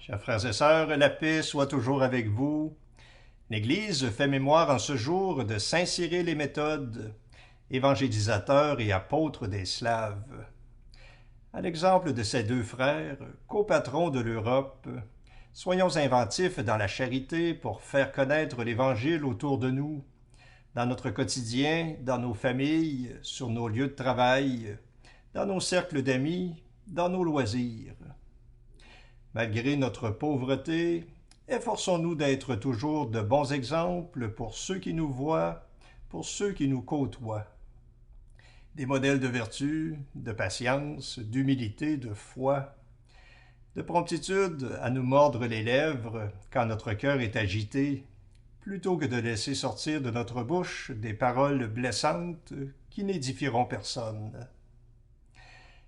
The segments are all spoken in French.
Chers frères et sœurs, la paix soit toujours avec vous. L'Église fait mémoire en ce jour de Saint Cyril et Méthode, évangélisateur et apôtre des Slaves. À l'exemple de ces deux frères, copatrons de l'Europe, soyons inventifs dans la charité pour faire connaître l'Évangile autour de nous, dans notre quotidien, dans nos familles, sur nos lieux de travail, dans nos cercles d'amis, dans nos loisirs. Malgré notre pauvreté, efforçons-nous d'être toujours de bons exemples pour ceux qui nous voient, pour ceux qui nous côtoient. Des modèles de vertu, de patience, d'humilité, de foi, de promptitude à nous mordre les lèvres quand notre cœur est agité, plutôt que de laisser sortir de notre bouche des paroles blessantes qui n'édifieront personne.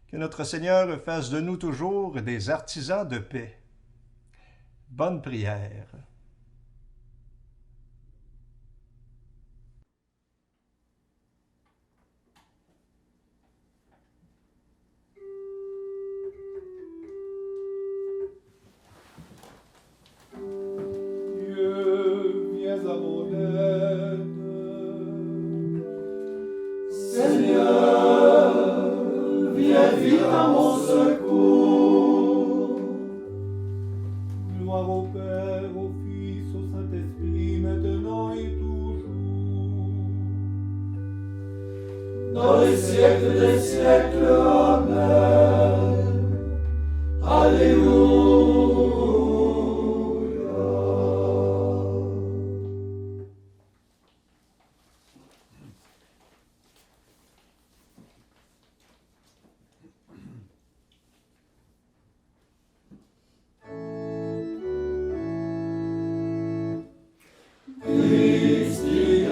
Que notre Seigneur fasse de nous toujours des artisans de paix. Bonne prière. Dieu, viens à mon aide. Seigneur, viens vite à mon secours. Gloire au Père, au Fils, au Saint-Esprit, maintenant et toujours. Dans les siècles des siècles, Amen. Alléluia. Christ hier,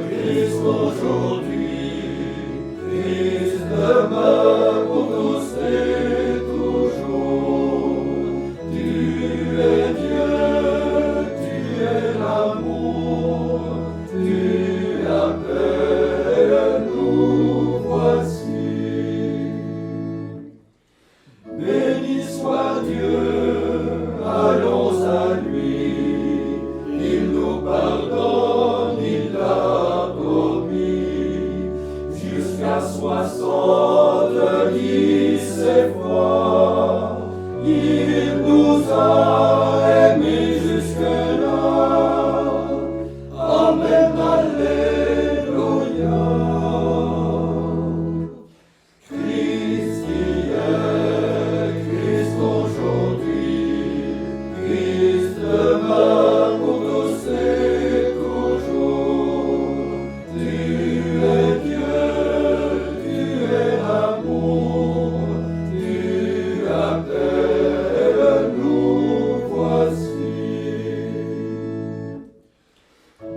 Christ aujourd'hui, Christ demain pour tous et toujours. Tu es Dieu, tu es l'amour, tu appelles, nous voici. Béni soit Dieu, allons à lui. Il nous pardonne, il l'a promis, jusqu'à 70 fois. Il nous a aimés jusque-là. Amen, Alléluia. Christ hier, Christ aujourd'hui, Christ demain pour tous et toujours. Tu es Dieu, tu es l'amour, tu appelles, nous voici.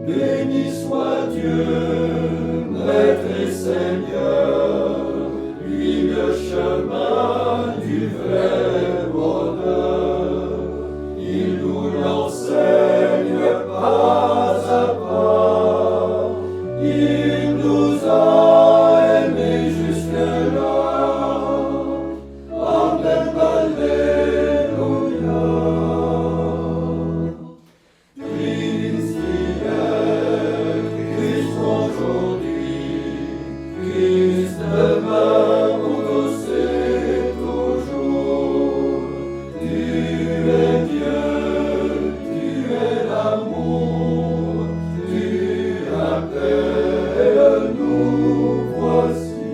Béni soit Dieu, Maître et Seigneur, lui le chemin du vrai bonheur. Il nous l'enseigne pas à pas. Il nous a aimés jusque-là. Amen, Alléluia. Christ hier, Christ aujourd'hui, Christ demain pour tous et toujours. Tu es Dieu, tu es l'amour, tu appelles, nous voici.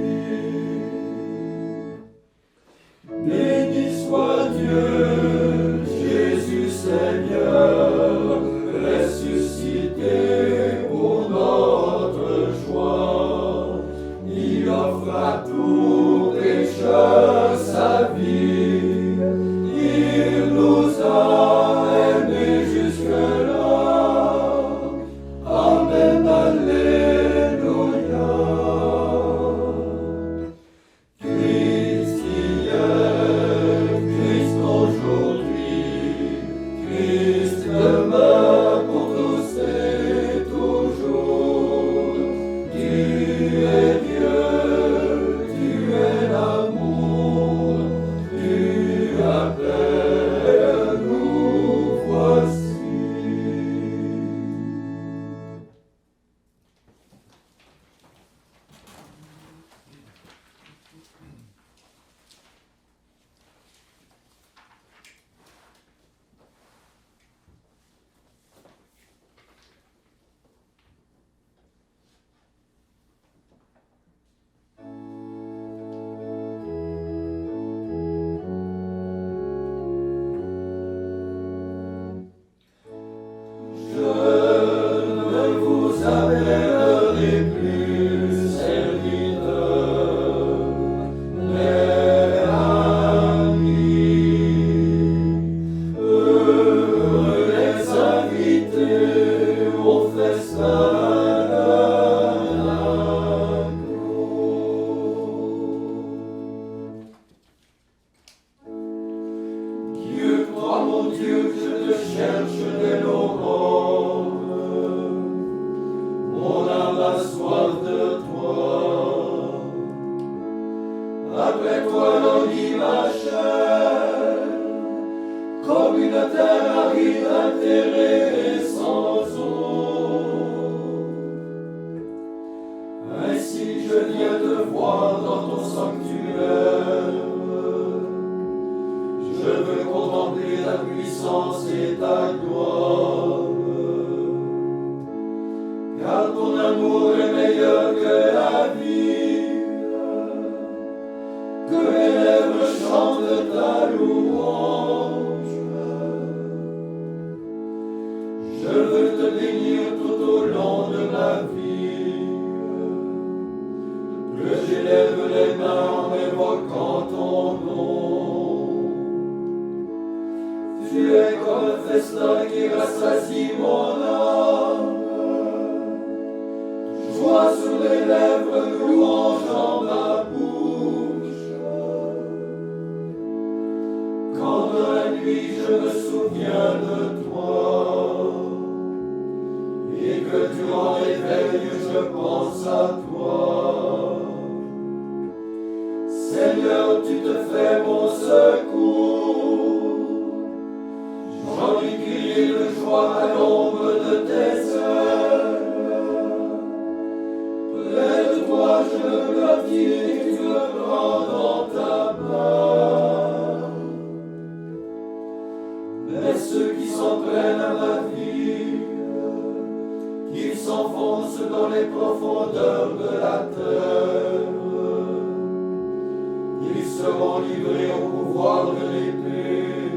Béni soit Dieu, Jésus Seigneur, ressuscité pour notre joie. Il offre à tout pécheur sa vie. Il nous a aimés jusque-là. Amen, Alléluia. Christ hier, Christ aujourd'hui, Christ demain pour tous et toujours. Tu es Dieu, tu es l'amour, tu Dieu, je te cherche dès l'aurore. Mon âme a soif de toi. Après toi, languit ma chair, comme une terre aride, altérée et sans eau. Ainsi je viens te voir dans ton sanctuaire. Je veux contempler ta puissance et ta gloire. Car ton amour est meilleur que la vie. Que mes lèvres chantent ta louange. Je veux te bénir tout au long de ma vie. Que j'élève les mains en évoquant ton nom. Tu es comme un festin qui rassasie mon âme. Joie sur les lèvres, louange dans ma bouche. Quand dans la nuit je me souviens de toi, et que durant les veilles je pense à toi. Seigneur, tu te fais mon secours. J'en ai crié de joie à l'ombre de tes ailes. Près de toi je me blottis et tu me prends dans ta main. Mais ceux qui s'en prennent à ma vie, qu'ils s'enfoncent dans les profondeurs de la terre, ils seront livrés au pouvoir de l'épée,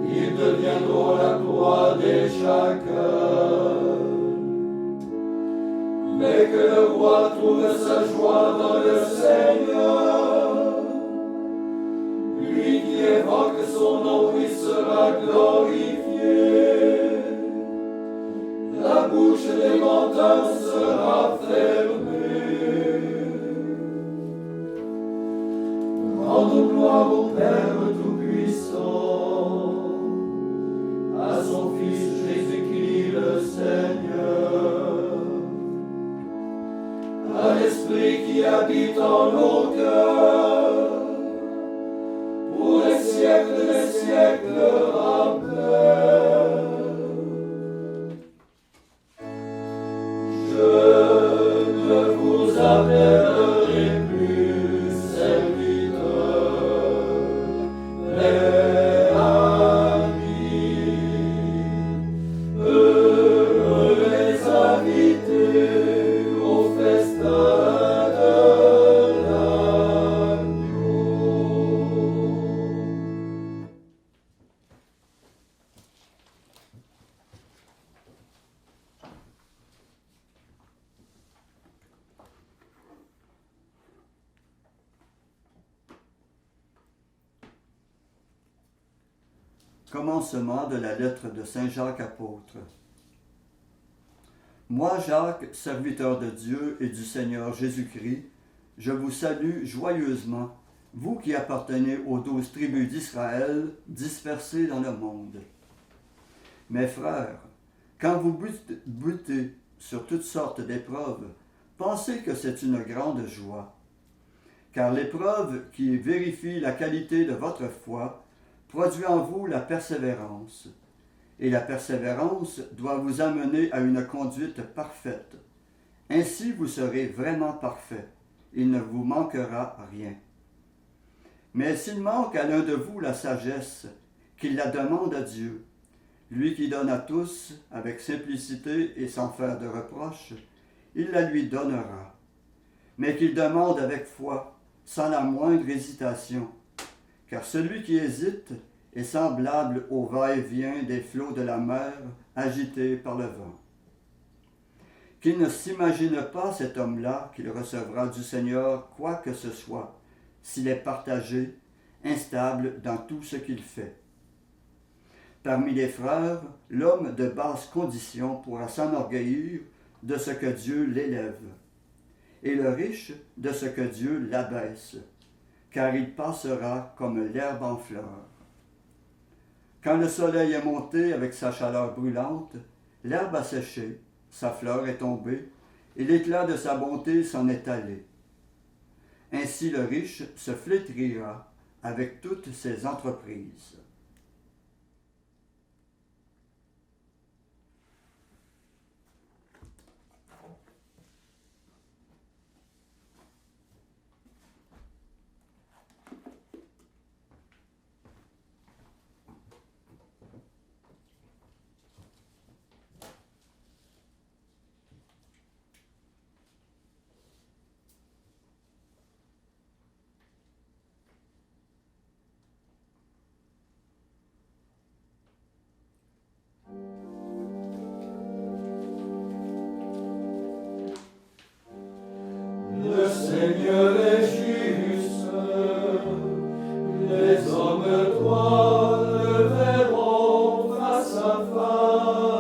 ils deviendront la proie des chacals. Mais que le roi trouve sa joie dans le Seigneur. Lui qui évoque son nom, il sera glorifié. La bouche des menteurs sera fermée. Rendons gloire au Père Tout-Puissant, à son Fils Jésus-Christ le Seigneur, à l'Esprit qui habite en nos cœurs, pour les siècles des siècles. Amen. Je ne vous appellerai plus serviteur, mais ami. Heureux les invités au festin de l'agneau. Commencement de la lettre de Saint Jacques apôtre. Moi, Jacques, serviteur de Dieu et du Seigneur Jésus-Christ, je vous salue joyeusement, vous qui appartenez aux 12 tribus d'Israël dispersées dans le monde. Mes frères, quand vous butez sur toutes sortes d'épreuves, pensez que c'est une grande joie. Car l'épreuve qui vérifie la qualité de votre foi produit en vous la persévérance. Et la persévérance doit vous amener à une conduite parfaite. Ainsi vous serez vraiment parfait. Il ne vous manquera rien. Mais s'il manque à l'un de vous la sagesse, qu'il la demande à Dieu, lui qui donne à tous avec simplicité et sans faire de reproche, il la lui donnera. Mais qu'il demande avec foi, sans la moindre hésitation, car celui qui hésite est semblable au va-et-vient des flots de la mer agités par le vent. Qu'il ne s'imagine pas cet homme-là qu'il recevra du Seigneur quoi que ce soit, s'il est partagé, instable dans tout ce qu'il fait. Parmi les frères, l'homme de basse condition pourra s'enorgueillir de ce que Dieu l'élève, et le riche de ce que Dieu l'abaisse, car il passera comme l'herbe en fleur. Quand le soleil est monté avec sa chaleur brûlante, l'herbe a séché, sa fleur est tombée, et l'éclat de sa bonté s'en est allé. Ainsi le riche se flétrira avec toutes ses entreprises. Le Seigneur est juste, les hommes droits le verront face à face.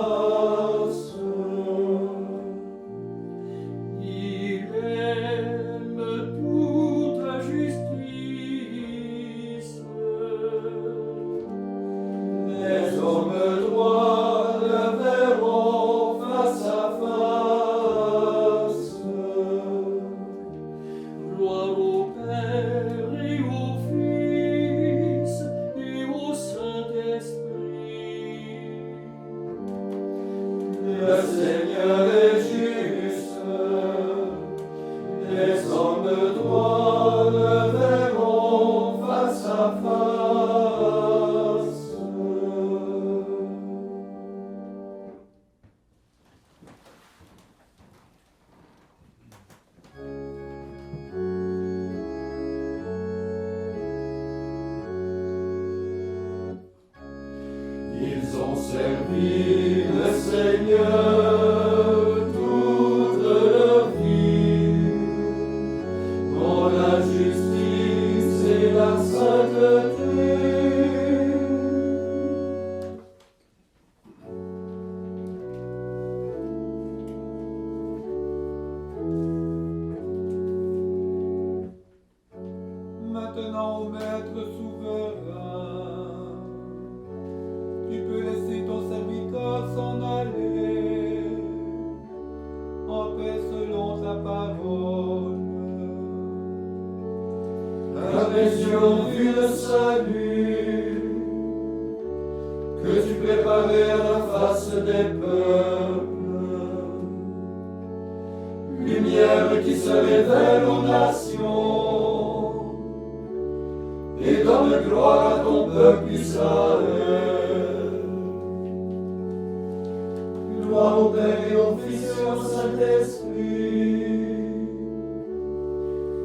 Il aime toute la justice. Les hommes droits le verront face à face. Gloire au Père et au Fils et au Saint-Esprit. Le Seigneur est juste, les hommes droits le verront face à face. Ils ont servi le Seigneur toute leur vie, dans la justice et la sainteté. Maintenant, ô Maître souverain, tu peux laisser ton serviteur s'en aller en paix selon ta parole. Car les yeux ont vu le salut que tu préparais à la face des peuples, lumière qui se révèle aux nations et donne gloire à ton peuple Israël. Gloire au Père et au Fils et au Saint-Esprit,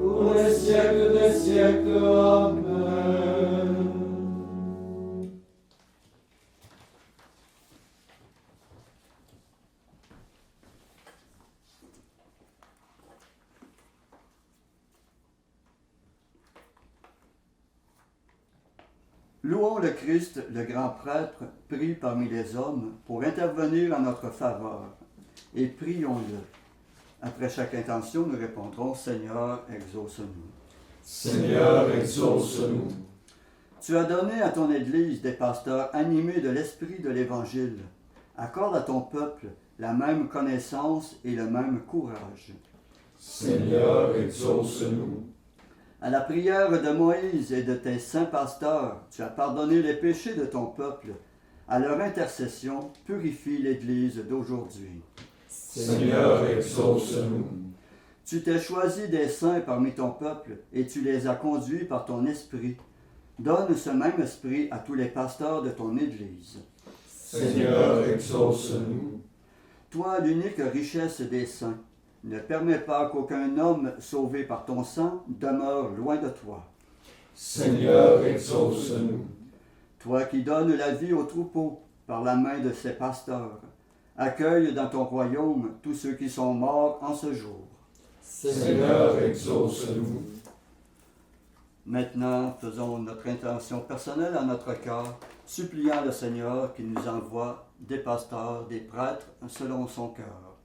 pour les siècles des siècles. Amen. Louons le Christ, le grand prêtre, pris parmi les hommes pour intervenir en notre faveur. Et prions-le. Après chaque intention, nous répondrons, Seigneur, exauce-nous. Seigneur, exauce-nous. Tu as donné à ton Église des pasteurs animés de l'esprit de l'Évangile. Accorde à ton peuple la même connaissance et le même courage. Seigneur, exauce-nous. À la prière de Moïse et de tes saints pasteurs, tu as pardonné les péchés de ton peuple. À leur intercession, purifie l'Église d'aujourd'hui. Seigneur, exauce-nous. Tu t'es choisi des saints parmi ton peuple et tu les as conduits par ton esprit. Donne ce même esprit à tous les pasteurs de ton Église. Seigneur, exauce-nous. Toi, l'unique richesse des saints, ne permets pas qu'aucun homme sauvé par ton sang demeure loin de toi. Seigneur, exauce-nous. Toi qui donnes la vie au troupeau par la main de ses pasteurs, accueille dans ton royaume tous ceux qui sont morts en ce jour. Seigneur, exauce-nous. Maintenant, faisons notre intention personnelle à notre cœur, suppliant le Seigneur qu'il nous envoie des pasteurs, des prêtres, selon son cœur.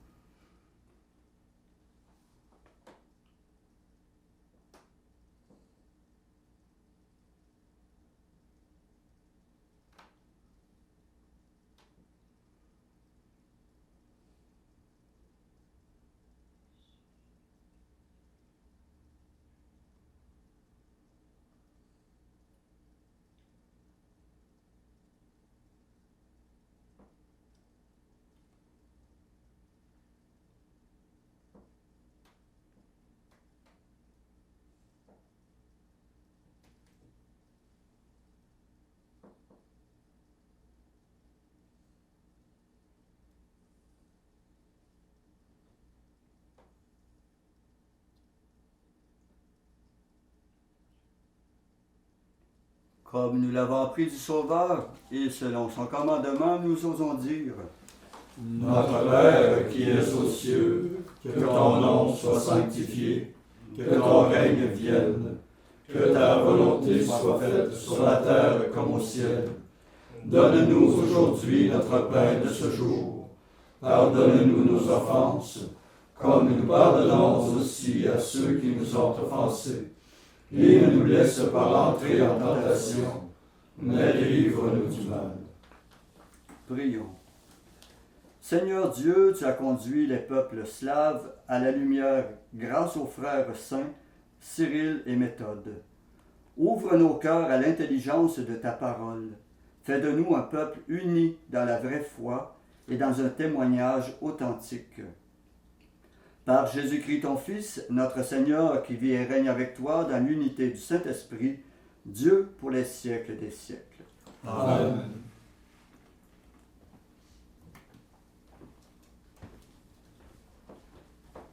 Comme nous l'avons appris du Sauveur, et selon son commandement, nous osons dire: Notre Père qui es aux cieux, que ton nom soit sanctifié, que ton règne vienne, que ta volonté soit faite sur la terre comme au ciel. Donne-nous aujourd'hui notre pain de ce jour. Pardonne-nous nos offenses, comme nous pardonnons aussi à ceux qui nous ont offensés. Et ne nous laisse pas entrer en tentation, mais délivre-nous du mal. Prions. Seigneur Dieu, tu as conduit les peuples slaves à la lumière grâce aux frères saints Cyril et Méthode. Ouvre nos cœurs à l'intelligence de ta parole. Fais de nous un peuple uni dans la vraie foi et dans un témoignage authentique. Par Jésus-Christ ton Fils, notre Seigneur, qui vit et règne avec toi dans l'unité du Saint-Esprit, Dieu pour les siècles des siècles. Amen.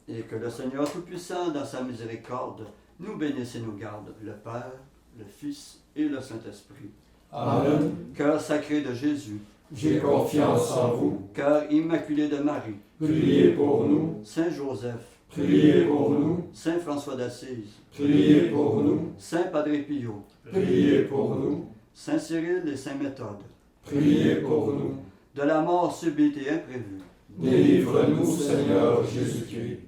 Et que le Seigneur Tout-Puissant, dans sa miséricorde, nous bénisse et nous garde, le Père, le Fils et le Saint-Esprit. Amen. Cœur sacré de Jésus, J'ai confiance en vous. cœur immaculé de Marie, Priez pour nous. Saint Joseph, Priez pour nous. Saint François d'Assise, Priez pour nous. Saint Padre Pio, Priez pour nous. Saint Cyril et Saint Méthode, Priez pour nous. de la mort subite et imprévue, Délivre-nous, Seigneur Jésus-Christ.